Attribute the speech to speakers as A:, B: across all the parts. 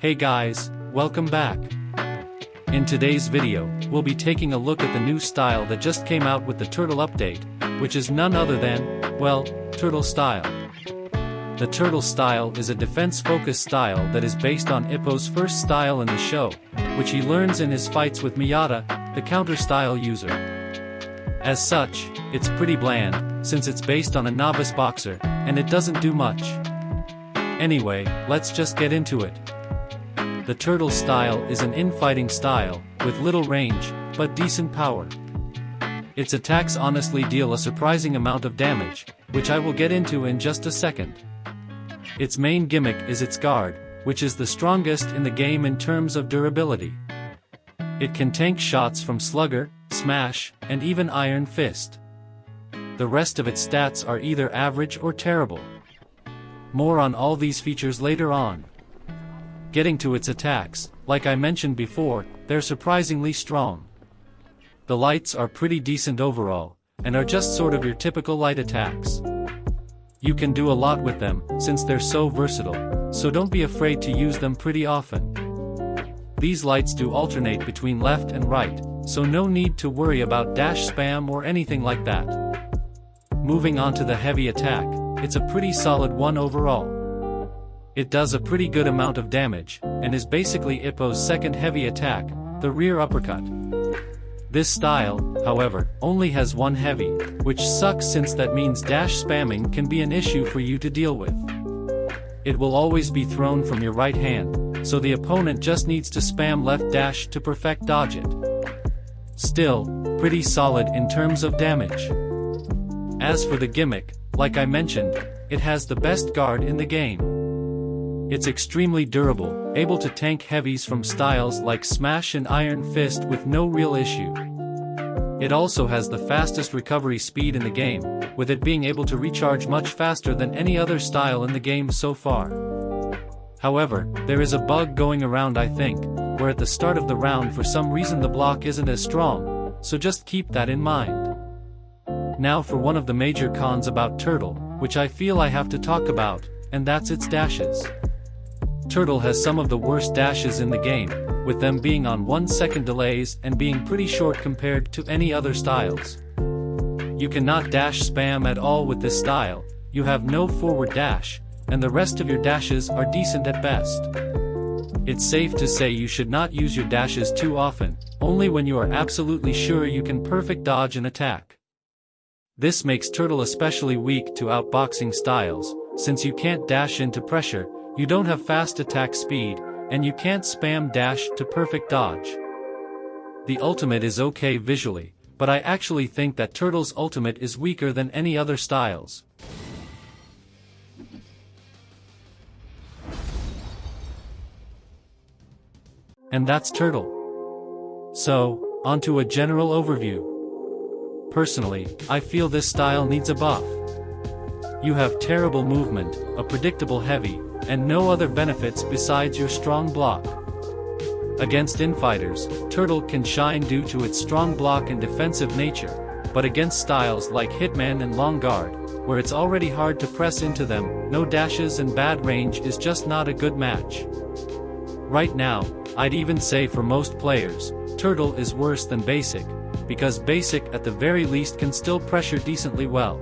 A: Hey guys, welcome back. In today's video, we'll be taking a look at the new style that just came out with the Turtle update, which is none other than, well, Turtle style. The Turtle style is a defense-focused style that is based on Ippo's first style in the show, which he learns in his fights with Miyata, the counter-style user. As such, it's pretty bland, since it's based on a novice boxer, and it doesn't do much. Anyway, let's just get into it. The Turtle style is an infighting style, with little range, but decent power. Its attacks honestly deal a surprising amount of damage, which I will get into in just a second. Its main gimmick is its guard, which is the strongest in the game in terms of durability. It can tank shots from Slugger, Smash, and even Iron Fist. The rest of its stats are either average or terrible. More on all these features later on. Getting to its attacks, like I mentioned before, they're surprisingly strong. The lights are pretty decent overall, and are just sort of your typical light attacks. You can do a lot with them, since they're so versatile, so don't be afraid to use them pretty often. These lights do alternate between left and right, so no need to worry about dash spam or anything like that. Moving on to the heavy attack, it's a pretty solid one overall. It does a pretty good amount of damage, and is basically Ippo's second heavy attack, the rear uppercut. This style, however, only has one heavy, which sucks since that means dash spamming can be an issue for you to deal with. It will always be thrown from your right hand, so the opponent just needs to spam left dash to perfect dodge it. Still, pretty solid in terms of damage. As for the gimmick, like I mentioned, it has the best guard in the game. It's extremely durable, able to tank heavies from styles like Smash and Iron Fist with no real issue. It also has the fastest recovery speed in the game, with it being able to recharge much faster than any other style in the game so far. However, there is a bug going around I think, where at the start of the round for some reason the block isn't as strong, so just keep that in mind. Now for one of the major cons about Turtle, which I feel I have to talk about, and that's its dashes. Turtle has some of the worst dashes in the game, with them being on 1-second delays and being pretty short compared to any other styles. You cannot dash spam at all with this style, you have no forward dash, and the rest of your dashes are decent at best. It's safe to say you should not use your dashes too often, only when you are absolutely sure you can perfect dodge an attack. This makes Turtle especially weak to outboxing styles, since you can't dash into pressure, you don't have fast attack speed, and you can't spam dash to perfect dodge. The ultimate is okay visually, but I actually think that Turtle's ultimate is weaker than any other styles. And that's Turtle. So, onto a general overview. Personally, I feel this style needs a buff. You have terrible movement, a predictable heavy, and no other benefits besides your strong block. Against infighters, Turtle can shine due to its strong block and defensive nature, but against styles like Hitman and Long Guard, where it's already hard to press into them, no dashes and bad range is just not a good match. Right now, I'd even say for most players, Turtle is worse than Basic, because Basic at the very least can still pressure decently well.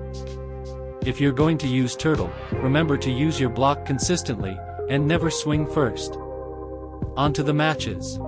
A: If you're going to use Turtle, remember to use your block consistently, and never swing first. On to the matches.